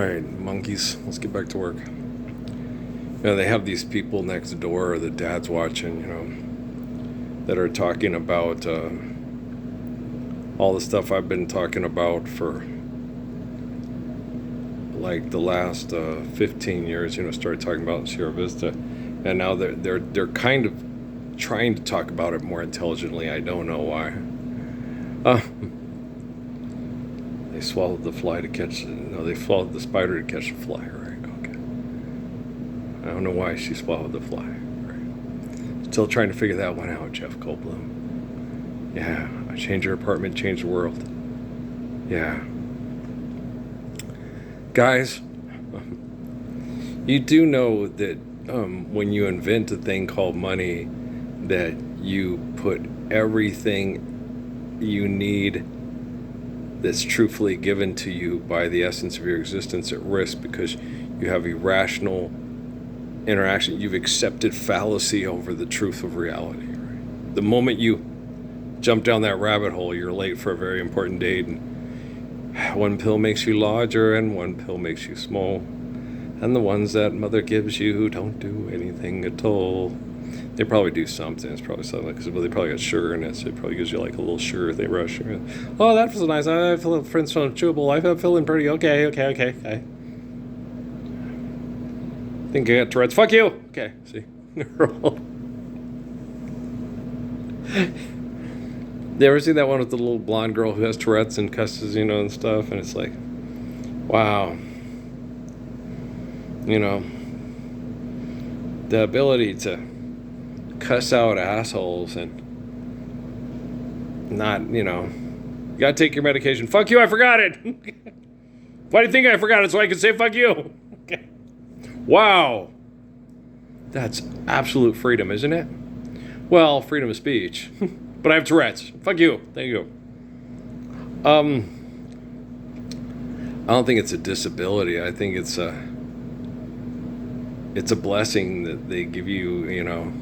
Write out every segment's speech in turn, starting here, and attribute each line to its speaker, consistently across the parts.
Speaker 1: right, monkeys, let's get back to work. They have these people next door, the dad's watching, that are talking about all the stuff I've been talking about for like the last 15 years. Started talking about Sierra Vista, and now they're kind of trying to talk about it more intelligently. I don't know why. They swallowed the fly to catch. No, they swallowed the spider to catch the fly. Right? Okay. I don't know why she swallowed the fly. Right? Still trying to figure that one out, Jeff Goldblum. Yeah, change your apartment, change the world. Yeah. Guys, you do know that when you invent a thing called money, that you put everything you need that's truthfully given to you by the essence of your existence at risk, because you have irrational interaction. You've accepted fallacy over the truth of reality. Right? The moment you jump down that rabbit hole, you're late for a very important date. And one pill makes you larger and one pill makes you small. And the ones that mother gives you don't do anything at all. They probably do something. It's probably something because they probably got sugar in it. So it probably gives you like a little sugar. They rush. Oh, that feels nice. I feel friends from chewable. I'm feeling pretty okay. Think I got Tourette's. Fuck you. Okay. See. You ever see that one with the little blonde girl who has Tourette's and cusses, and stuff? And it's like, wow. The ability to cuss out assholes and not, you gotta take your medication. Fuck you, I forgot it. Why do you think I forgot it? So I can say fuck you. Okay. Wow. That's absolute freedom, isn't it? Well, freedom of speech. But I have Tourette's. Fuck you. Thank you. I don't think it's a disability. I think it's a blessing that they give you,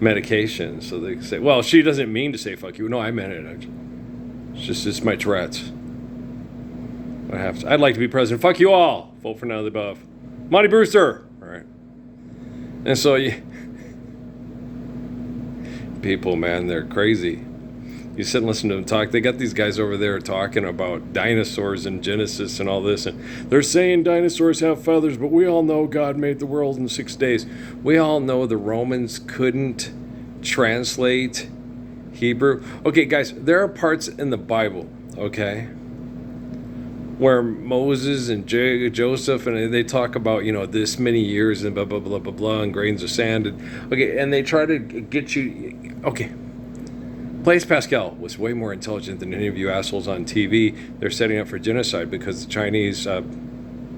Speaker 1: medication. So they say, well, she doesn't mean to say fuck you. No, I meant it. It's my Tourette's. I'd like to be president. Fuck you all. Vote for none of the above. Monty Brewster. All right. And so people, man, they're crazy. You sit and listen to them talk. They got these guys over there talking about dinosaurs and Genesis and all this, and they're saying dinosaurs have feathers, but we all know God made the world in 6 days. We all know the Romans couldn't translate Hebrew. Okay, guys, there are parts in the Bible, okay, where Moses and Joseph, and they talk about, this many years and blah, blah, blah, blah, blah, and grains of sand. And they try to get you, okay. Blaise Pascal was way more intelligent than any of you assholes on TV. They're setting up for genocide because the Chinese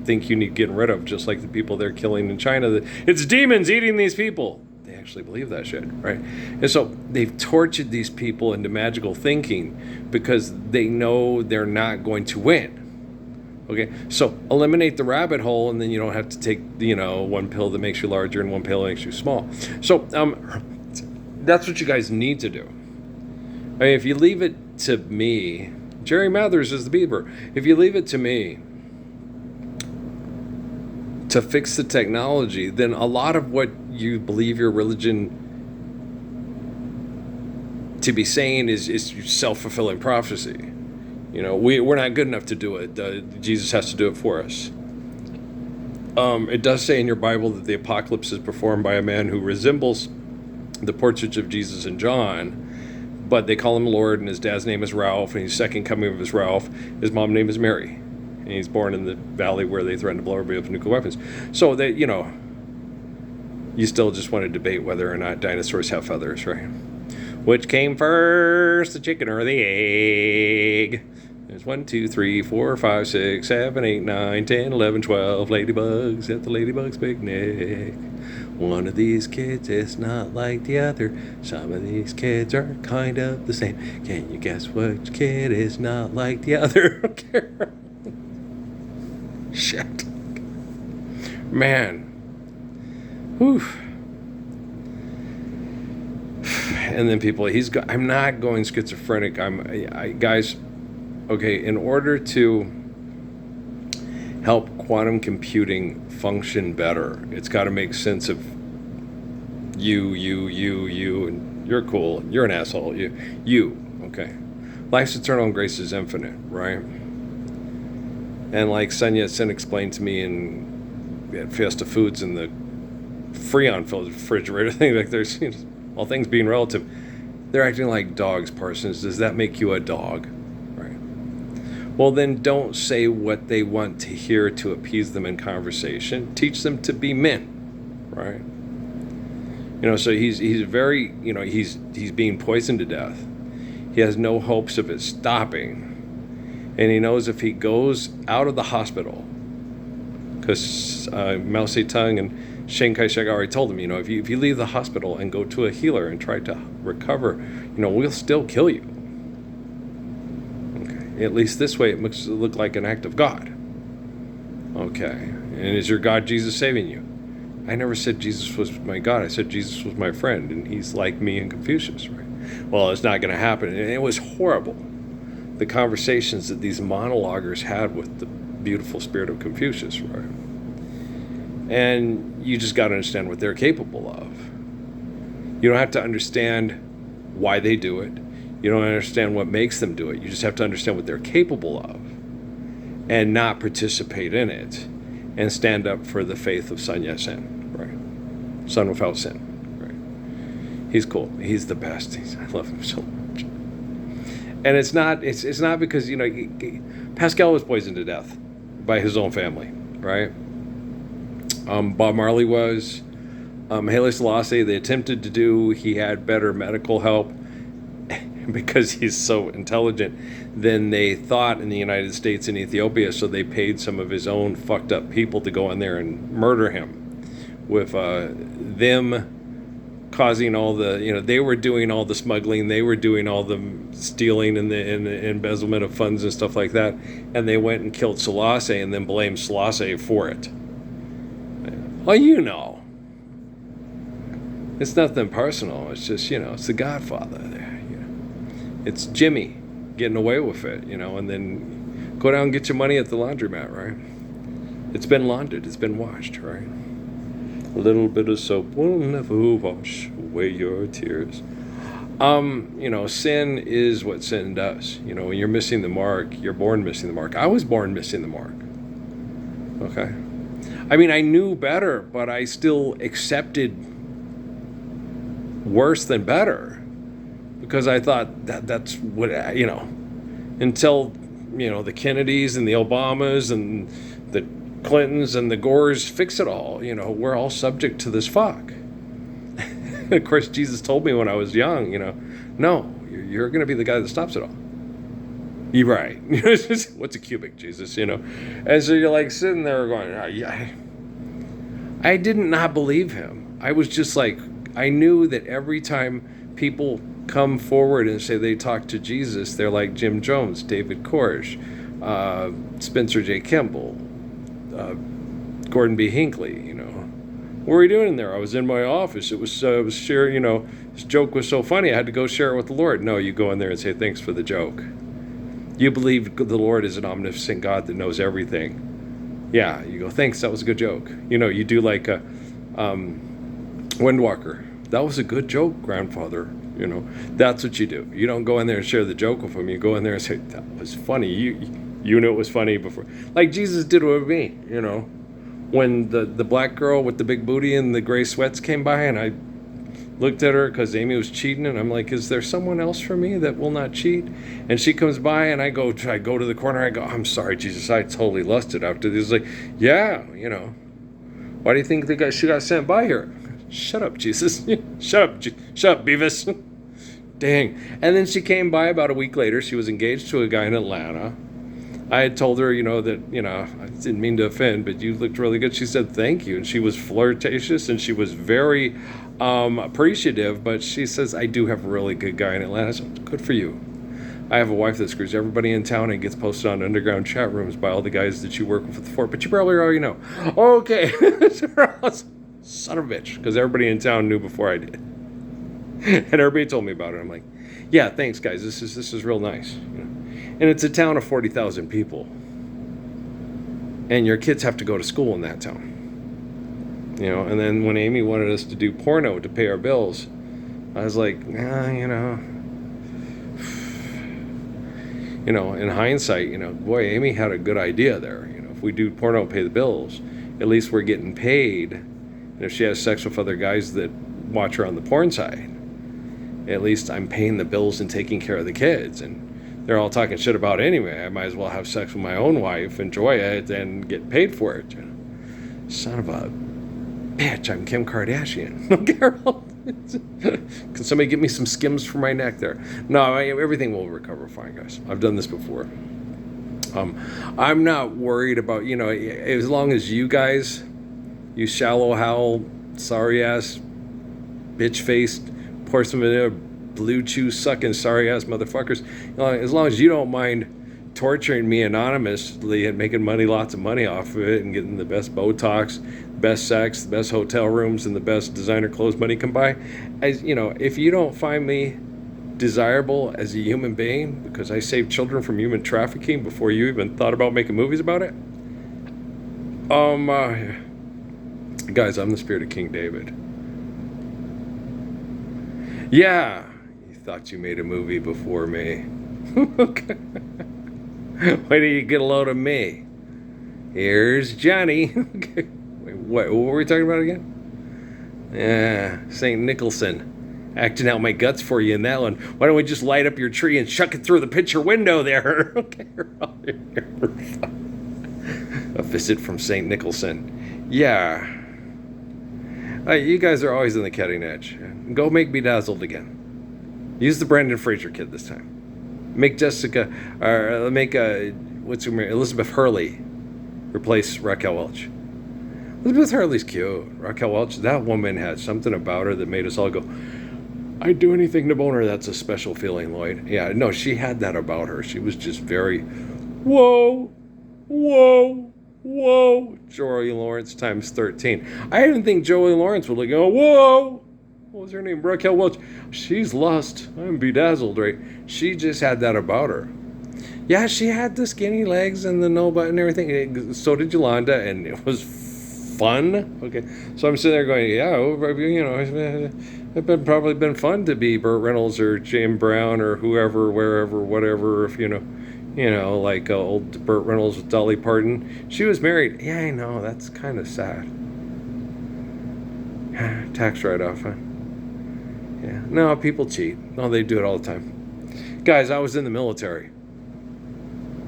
Speaker 1: think you need getting rid of, just like the people they're killing in China. It's demons eating these people. They actually believe that shit, right? And so they've tortured these people into magical thinking because they know they're not going to win. Okay, so eliminate the rabbit hole, and then you don't have to take, one pill that makes you larger and one pill that makes you small. So that's what you guys need to do. I mean, if you leave it to me, Jerry Mathers is the Bieber. If you leave it to me to fix the technology, then a lot of what you believe your religion to be saying is self-fulfilling prophecy. We're not good enough to do it. Jesus has to do it for us. It does say in your Bible that the apocalypse is performed by a man who resembles the portraits of Jesus and John, but they call him Lord, and his dad's name is Ralph, and he's second coming of his Ralph. His mom's name is Mary, and he's born in the valley where they threaten to blow everybody up with nuclear weapons. So that, you still just want to debate whether or not dinosaurs have feathers, right? Which came first, the chicken or the egg? There's 1, 2, 3, 4, 5, 6, 7, 8, 9, 10, 11, 12 ladybugs at the ladybug's picnic. One of these kids is not like the other. Some of these kids are kind of the same. Can you guess which kid is not like the other? Shit. Man. Whew. And then people, I'm not going schizophrenic. Guys, okay, in order to help quantum computing function better. It's got to make sense of you, and you're cool. You're an asshole. Okay. Life's eternal and grace is infinite, right? And like Sun Yat-sen explained to me in Fiesta Foods in the Freon refrigerator thing, like there's all things being relative, they're acting like dogs, Parsons. Does that make you a dog? Right. Well, then don't say what they want to hear to appease them in conversation. Teach them to be men, right? So he's very, he's being poisoned to death. He has no hopes of it stopping. And he knows if he goes out of the hospital, because Mao Zedong and Chiang Kai-shek already told him, if you leave the hospital and go to a healer and try to recover, we'll still kill you. Okay. At least this way it makes it look like an act of God. Okay. And is your God Jesus saving you? I never said Jesus was my God. I said Jesus was my friend, and he's like me and Confucius, right? Well, it's not going to happen. And it was horrible, the conversations that these monologuers had with the beautiful spirit of Confucius, right? And you just got to understand what they're capable of. You don't have to understand why they do it. You don't understand what makes them do it. You just have to understand what they're capable of and not participate in it and stand up for the faith of Sun Yat-sen, right? Sun without sin, right? He's cool. He's the best. I love him so much. And it's not because, Pascal was poisoned to death by his own family, right? Bob Marley was. Haile Selassie, they attempted to do. He had better medical help because he's so intelligent than they thought in the United States and Ethiopia, so they paid some of his own fucked up people to go in there and murder him, with them causing all the, they were doing all the smuggling, they were doing all the stealing and the embezzlement of funds and stuff like that, and they went and killed Selassie and then blamed Selassie for it. Well, it's nothing personal. It's just, it's the Godfather there. It's Jimmy getting away with it, and then go down and get your money at the laundromat, right? It's been laundered. It's been washed, right? A little bit of soap will never wash away your tears. Sin is what sin does. When you're missing the mark, you're born missing the mark. I was born missing the mark. Okay? I mean, I knew better, but I still accepted worse than better because I thought that's what, until, the Kennedys and the Obamas and the Clintons and the Gores fix it all. We're all subject to this fuck. Of course, Jesus told me when I was young, no, you're going to be the guy that stops it all. You're right. What's a cubic, Jesus? And so you're like sitting there going, oh, yeah. I did not believe him. I was just like, I knew that every time people come forward and say they talk to Jesus, they're like Jim Jones, David Koresh, Spencer J. Kimball, Gordon B. Hinckley. What were you doing in there? I was in my office. It was sharing, this joke was so funny, I had to go share it with the Lord. No, you go in there and say thanks for the joke. You believe the Lord is an omniscient God that knows everything. Yeah, you go, thanks, that was a good joke. You do like a Windwalker. That was a good joke, grandfather. That's what you do. You don't go in there and share the joke with them. You go in there and say, that was funny. You knew it was funny before. Like Jesus did with me, When the black girl with the big booty and the gray sweats came by and I looked at her because Amy was cheating and I'm like, is there someone else for me that will not cheat? And she comes by and I go to the corner. I go, I'm sorry, Jesus, I totally lusted after this. Like, yeah, why do you think she got sent by here? Shut up, Jesus. Shut up, Beavis. Dang. And then she came by about a week later. She was engaged to a guy in Atlanta. I had told her, that, I didn't mean to offend, but you looked really good. She said, thank you. And she was flirtatious and she was very appreciative. But she says, I do have a really good guy in Atlanta. So good for you. I have a wife that screws everybody in town and gets posted on underground chat rooms by all the guys that you work with at the fort. But you probably already know. Okay. Son of a bitch. Because everybody in town knew before I did. And everybody told me about it. I'm like, yeah, thanks, guys. This is real nice. And it's a town of 40,000 people. and your kids have to go to school in that town. You know, and then when Amy wanted us to do porno to pay our bills, I was like, you know, in hindsight, boy, Amy had a good idea there. If we do porno, pay the bills, at least we're getting paid. And if she has sex with other guys that watch her on the porn side, at least I'm paying the bills and taking care of the kids. And they're all talking shit about it anyway. I might as well have sex with my own wife, enjoy it, and get paid for it. Son of a bitch, I'm Kim Kardashian. Can somebody get me some Skims for my neck there? No, everything will recover fine, guys. I've done this before. I'm not worried about, as long as you guys, you shallow howl, sorry ass, bitch faced, porcelain blue chew sucking sorry ass motherfuckers, as long as you don't mind torturing me anonymously and making lots of money off of it and getting the best Botox, best sex, the best hotel rooms, and the best designer clothes money can buy, if you don't find me desirable as a human being because I saved children from human trafficking before you even thought about making movies about it, guys, I'm the spirit of King David. Yeah, you thought you made a movie before me. Okay. Why do you get a load of me? Here's Johnny. Okay. Wait, what were we talking about again? Yeah, St. Nicholson. Acting out my guts for you in that one. Why don't we just light up your tree and chuck it through the picture window there? Okay. A visit from St. Nicholson. Yeah. You guys are always in the cutting edge. Go make Bedazzled again. Use the Brendan Fraser kid this time. Make Elizabeth Hurley replace Raquel Welch. Elizabeth Hurley's cute. Raquel Welch, that woman had something about her that made us all go, I'd do anything to bone her. That's a special feeling, Lloyd. Yeah, no, she had that about her. She was just very, whoa. Joey Lawrence times 13. I didn't think Joey Lawrence would go, whoa. What was her name? Raquel Welch. She's lust. I'm bedazzled, right? She just had that about her. Yeah, she had the skinny legs and the no butt and everything. So did Yolanda, and it was fun. Okay, so I'm sitting there going, yeah, it's probably been fun to be Burt Reynolds or James Brown or whoever, wherever, whatever. If like old Burt Reynolds with Dolly Parton. She was married. Yeah, I know. That's kind of sad. Tax write-off, huh? Yeah. No, people cheat. No, they do it all the time. Guys, I was in the military.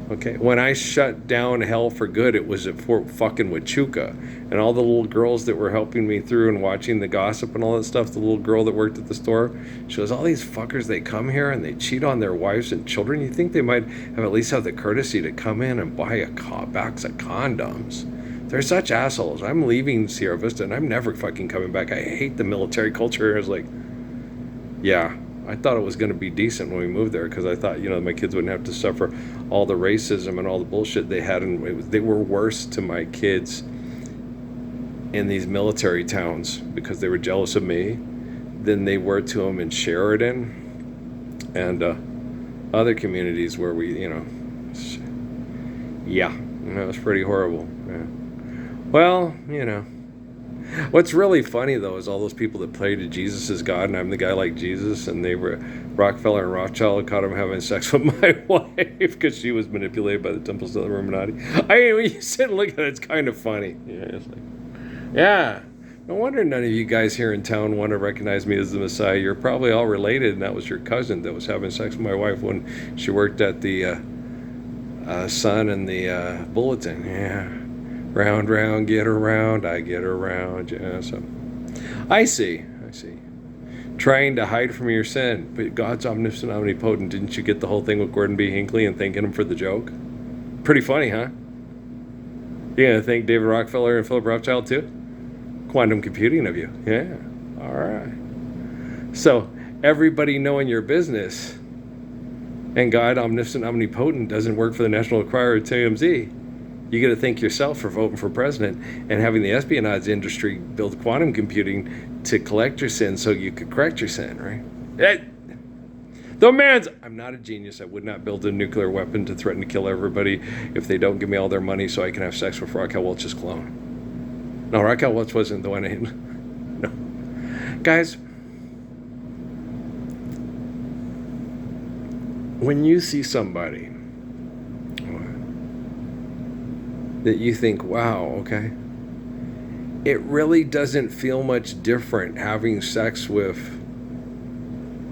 Speaker 1: Okay, when I shut down hell for good, it was at Fort fucking Huachuca. And all the little girls that were helping me through and watching the gossip and all that stuff, the little girl that worked at the store, she goes, all these fuckers, they come here and they cheat on their wives and children. You think they might have at least have the courtesy to come in and buy a box of condoms? They're such assholes. I'm leaving Sierra Vista and I'm never fucking coming back. I hate the military culture. I was like, yeah. I thought it was going to be decent when we moved there because I thought, my kids wouldn't have to suffer all the racism and all the bullshit they had. And they were worse to my kids in these military towns because they were jealous of me than they were to them in Sheridan and other communities where we, it was pretty horrible. Yeah. Well, what's really funny, though, is all those people that pray to Jesus as God, and I'm the guy like Jesus, and they were Rockefeller and Rothschild caught him having sex with my wife because she was manipulated by the temples of the Illuminati. When you sit and look at it, it's kind of funny. It's like, yeah. No wonder none of you guys here in town want to recognize me as the Messiah. You're probably all related, and that was your cousin that was having sex with my wife when she worked at the Sun and the Bulletin. Yeah. Round, round, get around, I get around. Yeah, so I see. Trying to hide from your sin, but God's omniscient, omnipotent. Didn't you get the whole thing with Gordon B. Hinckley and thanking him for the joke? Pretty funny, huh? You gonna thank David Rockefeller and Philip Rothschild too? Quantum computing of you. Yeah. All right. So everybody knowing your business and God, omniscient, omnipotent, doesn't work for the National Enquirer or TMZ. You got to thank yourself for voting for president and having the espionage industry build quantum computing to collect your sin so you could correct your sin, right? I'm not a genius. I would not build a nuclear weapon to threaten to kill everybody if they don't give me all their money so I can have sex with Raquel Welch's clone. No, Raquel Welch wasn't the one. No. Guys, when you see somebody that you think, wow, okay, it really doesn't feel much different having sex with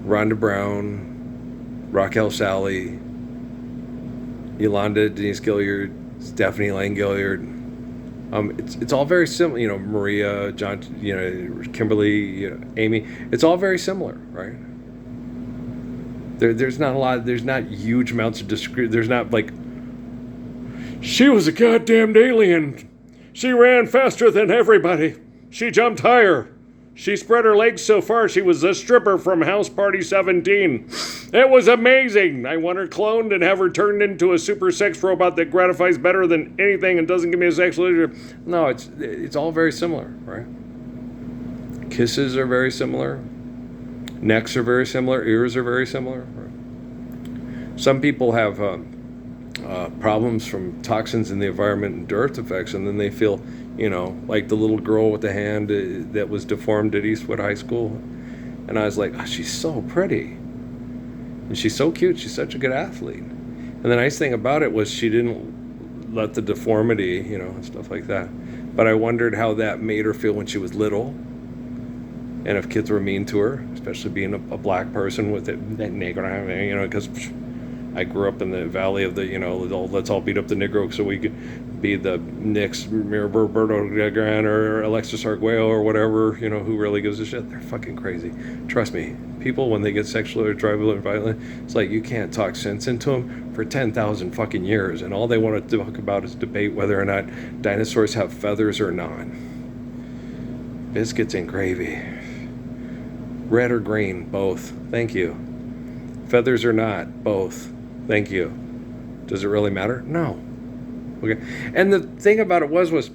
Speaker 1: Rhonda Brown, Raquel Sally, Yolanda Denise Gilliard, Stephanie Lane Gilliard. It's all very similar. You know, Maria, John, you know, Kimberly, you know, Amy. It's all very similar, right? There's not a lot. There's not huge amounts of discrete. There's not like, she was a goddamn alien. She ran faster than everybody. She jumped higher. She spread her legs so far she was a stripper from House Party 17. It was amazing. I want her cloned and have her turned into a super sex robot that gratifies better than anything and doesn't give me a sexual urge. No, it's all very similar, right? Kisses are very similar. Necks are very similar. Ears are very similar. Right? Some people have problems from toxins in the environment and dirt effects, and then they feel, you know, like the little girl with the hand that was deformed at Eastwood High School. And I was like, oh, she's so pretty. And she's so cute. She's such a good athlete. And the nice thing about it was she didn't let the deformity, you know, and stuff like that. But I wondered how that made her feel when she was little. And if kids were mean to her, especially being a black person with that negro, you know, because I grew up in the valley of the, you know, let's all beat up the Negro so we could be the Knicks, Roberto Grant or Alexis Arguello or whatever, you know, who really gives a shit. They're fucking crazy. Trust me, people, when they get sexual or tribal or violent, it's like you can't talk sense into them for 10,000 fucking years, and all they want to talk about is debate whether or not dinosaurs have feathers or not. Biscuits and gravy. Red or green, both. Thank you. Feathers or not, both. Thank you. Does it really matter? No. Okay. And the thing about it was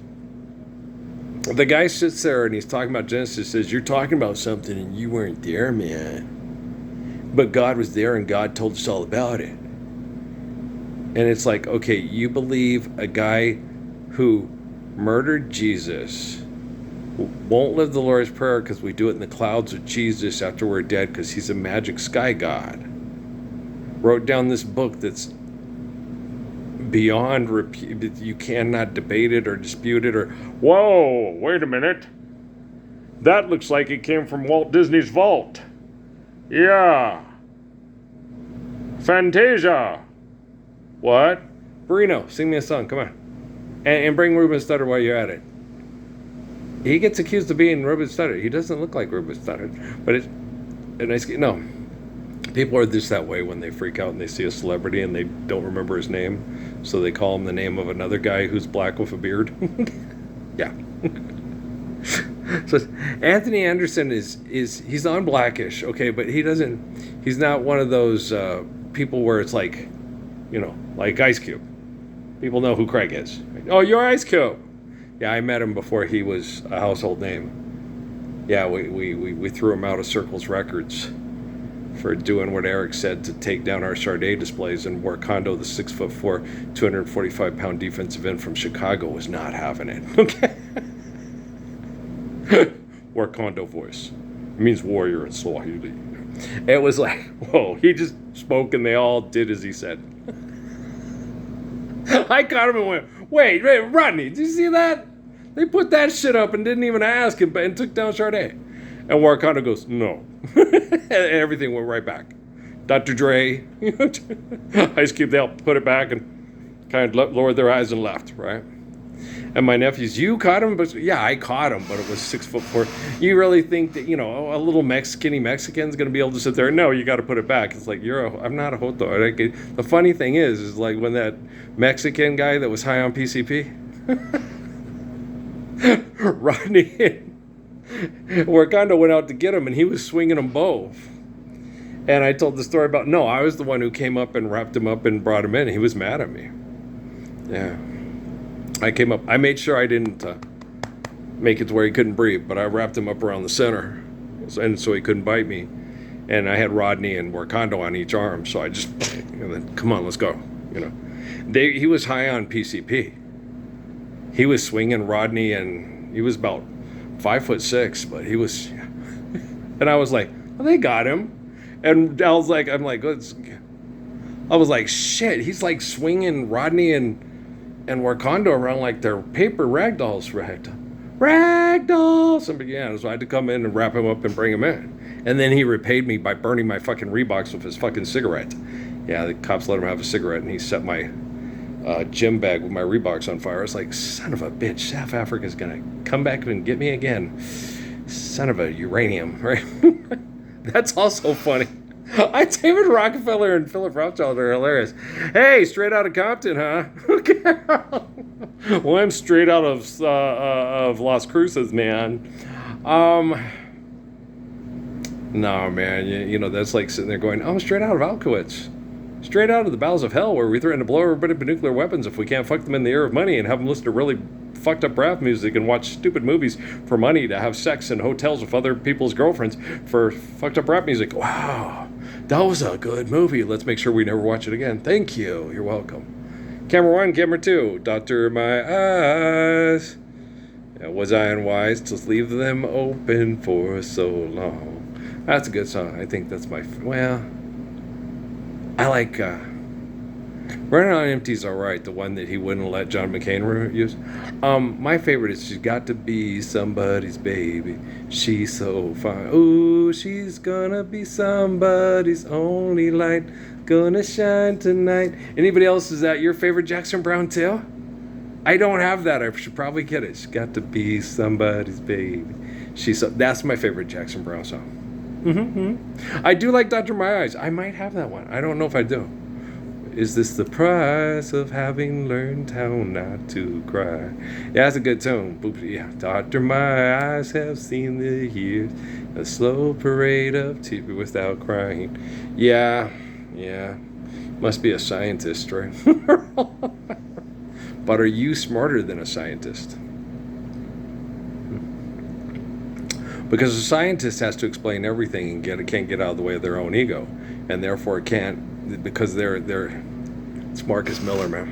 Speaker 1: the guy sits there and he's talking about Genesis, says, you're talking about something and you weren't there, man. But God was there and God told us all about it. And it's like, okay, you believe a guy who murdered Jesus won't live the Lord's Prayer because we do it in the clouds with Jesus after we're dead because he's a magic sky god. Wrote down this book that's beyond you cannot debate it or dispute it or, whoa, wait a minute. That looks like it came from Walt Disney's vault. Yeah. Fantasia. What? Burrino, sing me a song, come on. And bring Ruben Studdard while you're at it. He gets accused of being Ruben Studdard. He doesn't look like Ruben Studdard, but it's a nice, no. People are just that way when they freak out and they see a celebrity and they don't remember his name, so they call him the name of another guy who's black with a beard. Yeah. So Anthony Anderson is he's on Blackish, okay, but he's not one of those people where it's like, you know, like Ice Cube. People know who Craig is. Oh, you're Ice Cube. Yeah, I met him before he was a household name. Yeah, we threw him out of Circles Records for doing what Eric said to take down our Sade displays, and Warkondo, the 6'4", 245-pound defensive end from Chicago, was not having it. Okay. Warkondo voice. It means warrior in Swahili. It was like, whoa, he just spoke and they all did as he said. I caught him and went, wait, Rodney, did you see that? They put that shit up and didn't even ask him and took down Sade. And Warkondo goes, no. And everything went right back. Dr. Dre, Ice Cube, they all put it back and kind of lowered their eyes and left, right? And my nephews, you caught him? But yeah, I caught him, but it was 6'4". You really think that, you know, a little skinny Mexican's going to be able to sit there? No, you got to put it back. It's like, I'm not a Joto. The funny thing is like when that Mexican guy that was high on PCP, Rodney, Warkondo went out to get him and he was swinging them both. And I told the story about, no, I was the one who came up and wrapped him up and brought him in. He was mad at me. Yeah. I came up, I made sure I didn't make it to where he couldn't breathe, but I wrapped him up around the center, and so he couldn't bite me. And I had Rodney and Wakanda on each arm, so I just, come on, let's go. He was high on PCP. He was swinging Rodney, and he was about 5'6", but he was, and I was like, well, they got him. And I was like, shit, he's like swinging Rodney and Wakanda around like they're paper rag dolls, ragdolls. And yeah, so I had to come in and wrap him up and bring him in. And then he repaid me by burning my fucking Reeboks with his fucking cigarette. Yeah, the cops let him have a cigarette, and he set my gym bag with my Reeboks on fire. I was like, son of a bitch, South Africa's gonna come back and get me again. Son of a uranium, right? That's also funny. David Rockefeller and Philip Rothschild are hilarious. Hey, straight out of Compton, huh? Well, I'm straight out of Las Cruces, man. No, man, that's like sitting there going, I'm straight out of Alkowitz. Straight out of the bowels of hell, where we threaten to blow everybody with nuclear weapons if we can't fuck them in the ear of money and have them listen to really fucked up rap music and watch stupid movies for money, to have sex in hotels with other people's girlfriends for fucked up rap music. Wow, that was a good movie. Let's make sure we never watch it again. Thank you. You're welcome. Camera 1, camera 2. Doctor My Eyes. Was I unwise to leave them open for so long? That's a good song. I think that's I like Running on Empty's alright, the one that he wouldn't let John McCain use. My favorite is She's Got to Be Somebody's Baby. She's so fine. Ooh, she's gonna be somebody's only light. Gonna shine tonight. Anybody else, is that your favorite Jackson Browne too? I don't have that. I should probably get it. She's got to be somebody's baby. That's my favorite Jackson Browne song. I do like Dr. My Eyes. I might have that one. I don't know if I do. Is this the price of having learned how not to cry? Yeah, that's a good tune. Yeah, Dr. My Eyes have seen the years, a slow parade of tears without crying. Yeah. Must be a scientist, right? But are you smarter than a scientist? Because a scientist has to explain everything and can't get out of the way of their own ego, and therefore can't, because it's Marcus Miller, man.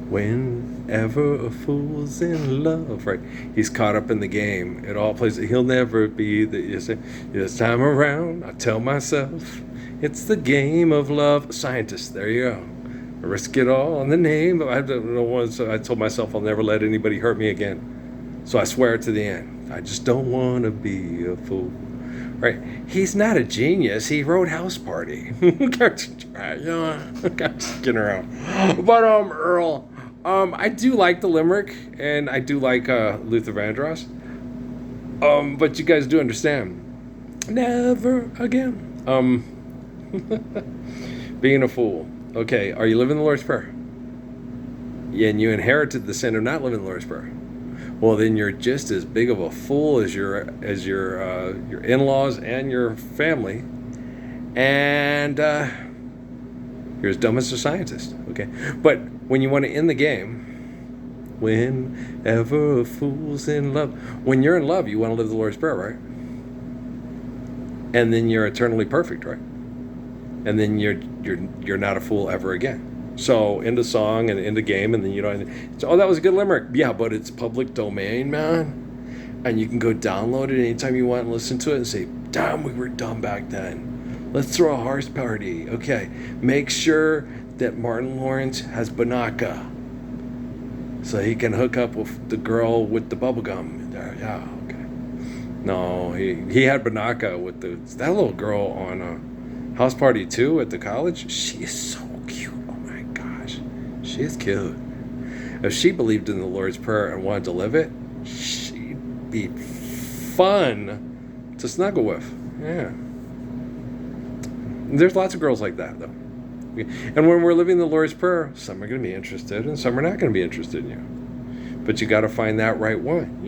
Speaker 1: Whenever a fool's in love, right? He's caught up in the game. It all plays. He'll never be this time around. I tell myself it's the game of love. Scientist, there you go. I risk it all in the name of, I don't know what. So I told myself I'll never let anybody hurt me again. So I swear to the end. I just don't want to be a fool. Right? He's not a genius. He wrote House Party. Just kidding around. But Earl, I do like the limerick, and I do like Luther Vandross. But you guys do understand. Never again. Being a fool. Okay, are you living the Lord's Prayer? Yeah, and you inherited the sin of not living the Lord's Prayer. Well, then you're just as big of a fool as your in-laws and your family, and you're as dumb as a scientist. Okay, but when you want to end the game, whenever a fool's in love, when you're in love, you want to live the Lord's Prayer, right? And then you're eternally perfect, right? And then you're not a fool ever again. So into song and into game, and then that was a good limerick. Yeah, but it's public domain, man, and you can go download it anytime you want and listen to it and say, damn, we were dumb back then. Let's throw a horse party. Okay, make sure that Martin Lawrence has Banaka, so he can hook up with the girl with the bubble gum there. Yeah, okay. No, he had Banaka with that little girl on House Party 2 at the college. She is so cute. She is cute. If she believed in the Lord's Prayer and wanted to live it, she'd be fun to snuggle with. Yeah. There's lots of girls like that, though. And when we're living the Lord's Prayer, some are going to be interested and some are not going to be interested in you. But you got to find that right one,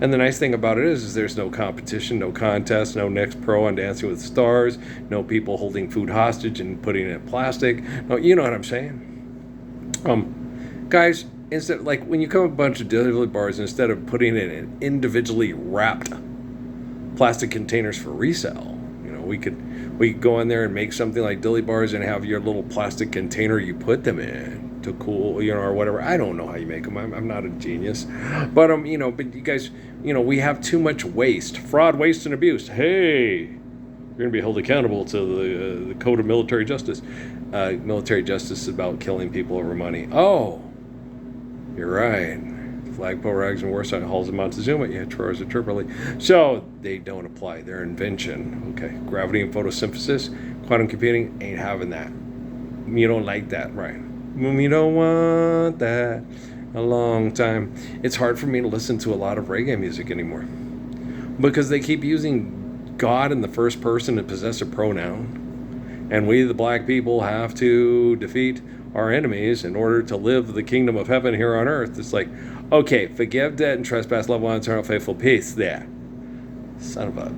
Speaker 1: And the nice thing about it is there's no competition, no contest, no next pro on Dancing with the Stars, no people holding food hostage and putting it in plastic. No, you know what I'm saying? Guys, instead, like when you come a bunch of dilly bars, instead of putting it in individually wrapped plastic containers for resale, we could go in there and make something like dilly bars and have your little plastic container you put them in to cool, or whatever. I don't know how you make them. I'm not a genius, but but you guys, we have too much waste, fraud, waste, and abuse. Hey, you're going to be held accountable to the Code of Military Justice. Military justice is about killing people over money. Oh, you're right. Flagpole, Rags, and Warsaw, Halls of Montezuma, yeah, Troyes of Tripoli. So they don't apply. They're invention. Okay, gravity and photosynthesis, quantum computing, ain't having that. You don't like that, right? You don't want that. A long time. It's hard for me to listen to a lot of reggae music anymore because they keep using God in the first person and possessive pronoun, and we, the black people, have to defeat our enemies in order to live the kingdom of heaven here on earth. It's like, okay, forgive debt and trespass, love one, eternal faithful peace. There. Son of a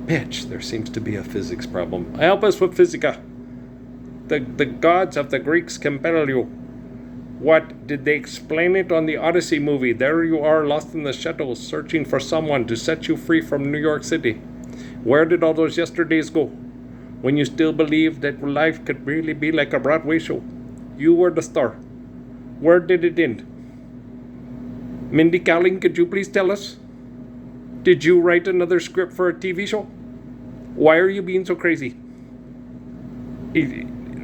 Speaker 1: bitch. There seems to be a physics problem. Help us with physica. The gods of the Greeks compel you. What, did they explain it on the Odyssey movie? There you are, lost in the shadows, searching for someone to set you free from New York City. Where did all those yesterdays go? When you still believed that life could really be like a Broadway show. You were the star. Where did it end? Mindy Kaling, could you please tell us? Did you write another script for a TV show? Why are you being so crazy?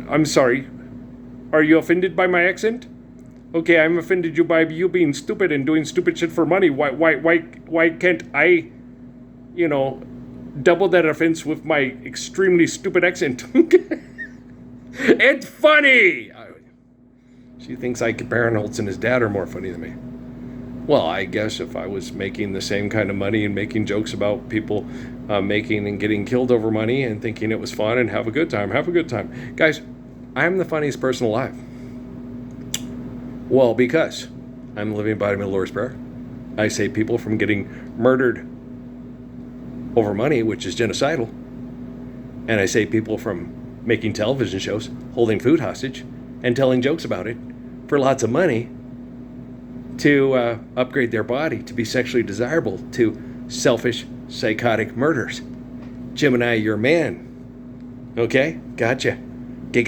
Speaker 1: I'm sorry. Are you offended by my accent? Okay, I'm offended by you being stupid and doing stupid shit for money. Why can't I, double that offense with my extremely stupid accent? It's funny! She thinks Ike Barinholtz and his dad are more funny than me. Well, I guess if I was making the same kind of money and making jokes about people making and getting killed over money and thinking it was fun and have a good time. Guys, I'm the funniest person alive. Well, because I'm the living embodiment of the Lord's Prayer. I save people from getting murdered over money, which is genocidal. And I save people from making television shows, holding food hostage, and telling jokes about it for lots of money to upgrade their body to be sexually desirable to selfish, psychotic murders. Gemini, you're a man. Okay? Gotcha. I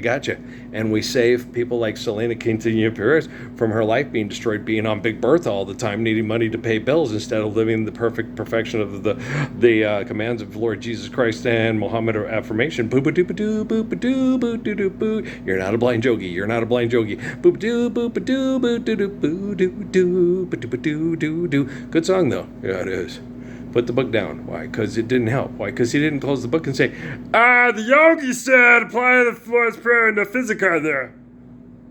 Speaker 1: gotcha. And we save people like Selena Quintanilla Perez from her life being destroyed, being on Big Bertha all the time, needing money to pay bills instead of living the perfection of the commands of Lord Jesus Christ and Muhammad affirmation. Boop-a-doop-a-doo, boop-a-doo, boop-a-doo, boo. You're not a blind jogi. Boop-a-doo, boop-a-doo, boop-a-doo, boo-doo-doo, boop-a-doo-doo-doo. Good song, though. Yeah, it is. Put the book down. Why? Because it didn't help. Why? Because he didn't close the book and say, the yogi said, apply the Lord's Prayer in the Physica there.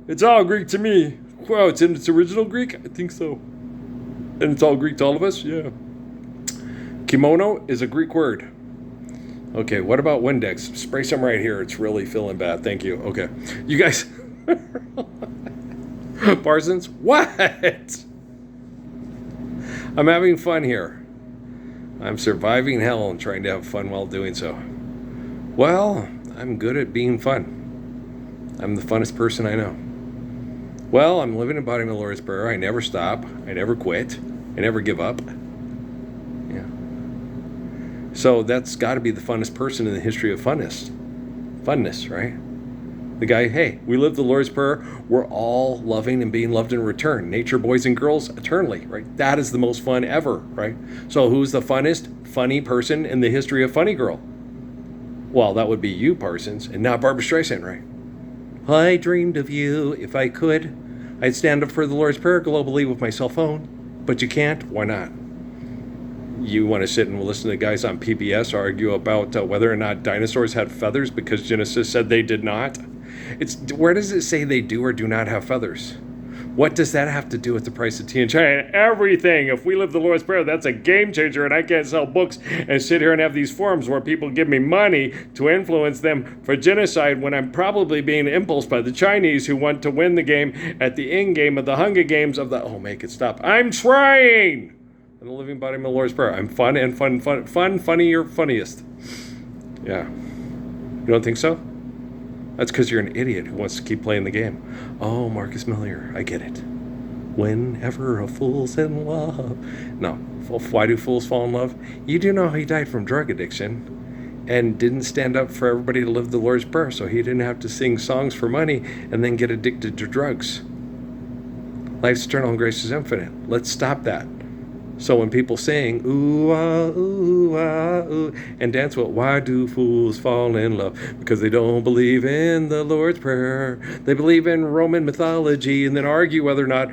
Speaker 1: It's all Greek to me. Well, it's in its original Greek? I think so. And it's all Greek to all of us? Yeah. Kimono is a Greek word. Okay, what about Windex? Spray some right here. It's really feeling bad. Thank you. Okay. You guys... Parsons? What? I'm having fun here. I'm surviving hell and trying to have fun while doing so. Well, I'm good at being fun. I'm the funnest person I know. Well, I'm living embodiment of the Lord's Prayer. I never stop. I never quit. I never give up. Yeah. So that's got to be the funnest person in the history of funness. Funness, right? The guy, hey, we live the Lord's Prayer. We're all loving and being loved in return. Nature, boys and girls, eternally, right? That is the most fun ever, right? So who's the funnest, funny person in the history of Funny Girl? Well, that would be you, Parsons, and not Barbra Streisand, right? I dreamed of you. If I could, I'd stand up for the Lord's Prayer globally with my cell phone. But you can't. Why not? You want to sit and listen to guys on PBS argue about whether or not dinosaurs had feathers because Genesis said they did not? Where does it say they do or do not have feathers? What does that have to do with the price of tea in China? Everything. If we live the Lord's Prayer, that's a game changer, and I can't sell books and sit here and have these forums where people give me money to influence them for genocide when I'm probably being impulsed by the Chinese who want to win the game at the end game of the Hunger Games of the... Oh, make it stop. I'm trying! I'm the living body of the Lord's Prayer. I'm fun and fun, funny, you're funniest. Yeah. You don't think so? That's because you're an idiot who wants to keep playing the game. Oh, Marcus Miller, I get it. Whenever a fool's in love. No, why do fools fall in love? You do know he died from drug addiction and didn't stand up for everybody to live the Lord's Prayer, so he didn't have to sing songs for money and then get addicted to drugs. Life's eternal and grace is infinite. Let's stop that. So when people sing, ooh, ah, ooh, ah, ooh, and dance, well, why do fools fall in love? Because they don't believe in the Lord's Prayer. They believe in Roman mythology and then argue whether or not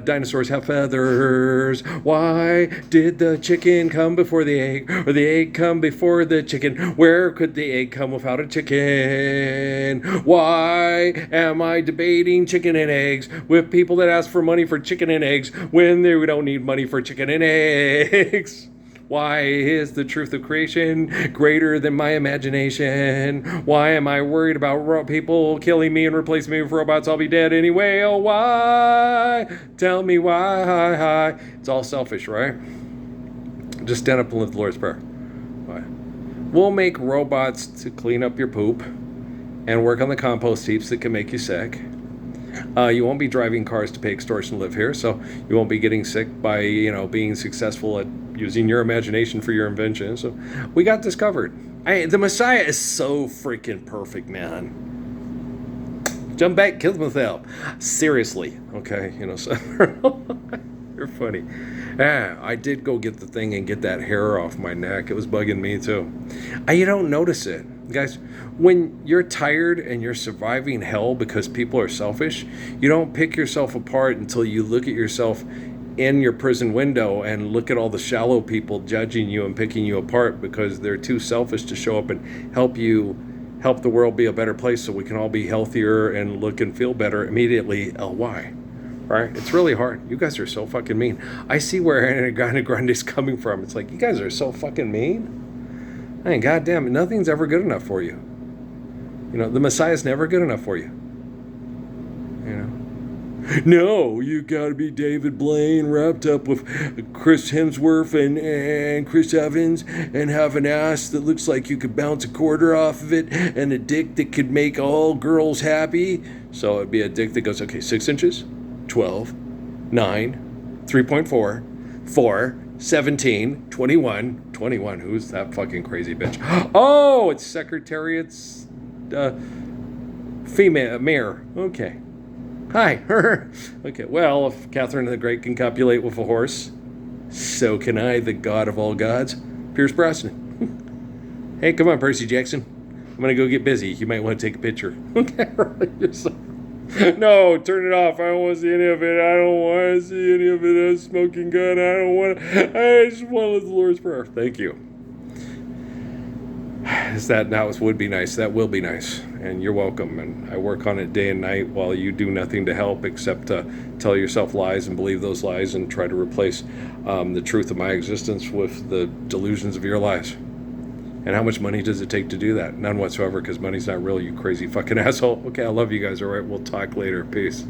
Speaker 1: dinosaurs have feathers. Why did the chicken come before the egg, or the egg come before the chicken? Where could the egg come without a chicken? Why am I debating chicken and eggs with people that ask for money for chicken and eggs when they don't need money for chicken and eggs? Why is the truth of creation greater than my imagination? Why am I worried about people killing me and replacing me with robots? I'll be dead anyway. Oh, why? Tell me why. It's all selfish, right? Just stand up and live the Lord's Prayer. Why? We'll make robots to clean up your poop and work on the compost heaps that can make you sick. You won't be driving cars to pay extortion to live here, so you won't be getting sick by, being successful at using your imagination for your invention. So we got this covered. The Messiah is so freaking perfect, man. Jump back, kill them with help. Seriously, okay, so you're funny. Yeah, I did go get the thing and get that hair off my neck. It was bugging me too. You don't notice it. Guys, when you're tired and you're surviving hell because people are selfish, you don't pick yourself apart until you look at yourself in your prison window and look at all the shallow people judging you and picking you apart because they're too selfish to show up and help the world be a better place so we can all be healthier and look and feel better immediately. Why? Right? It's really hard. You guys are so fucking mean. I see where Ariana Grande is coming from. It's like, you guys are so fucking mean. Goddamn, nothing's ever good enough for you. The Messiah's never good enough for you. No, you gotta be David Blaine wrapped up with Chris Hemsworth and Chris Evans and have an ass that looks like you could bounce a quarter off of it and a dick that could make all girls happy. So it'd be a dick that goes, okay, 6 inches, 12, 9, 3.4, 4, 17, 21. Who's that fucking crazy bitch? Oh, it's Secretariat's female mayor. Okay. Hi. Okay, well, if Catherine the Great can copulate with a horse, so can I, the god of all gods, Pierce Brosnan. Hey, come on, Percy Jackson. I'm going to go get busy. You might want to take a picture. No, turn it off. I don't want to see any of it. I don't want to see any of it. A smoking gun. I just want to live the Lord's Prayer. Thank you. That would be nice. That will be nice. And you're welcome. And I work on it day and night while you do nothing to help except tell yourself lies and believe those lies and try to replace the truth of my existence with the delusions of your lies. And how much money does it take to do that? None whatsoever, because money's not real, you crazy fucking asshole. Okay, I love you guys, all right? We'll talk later. Peace.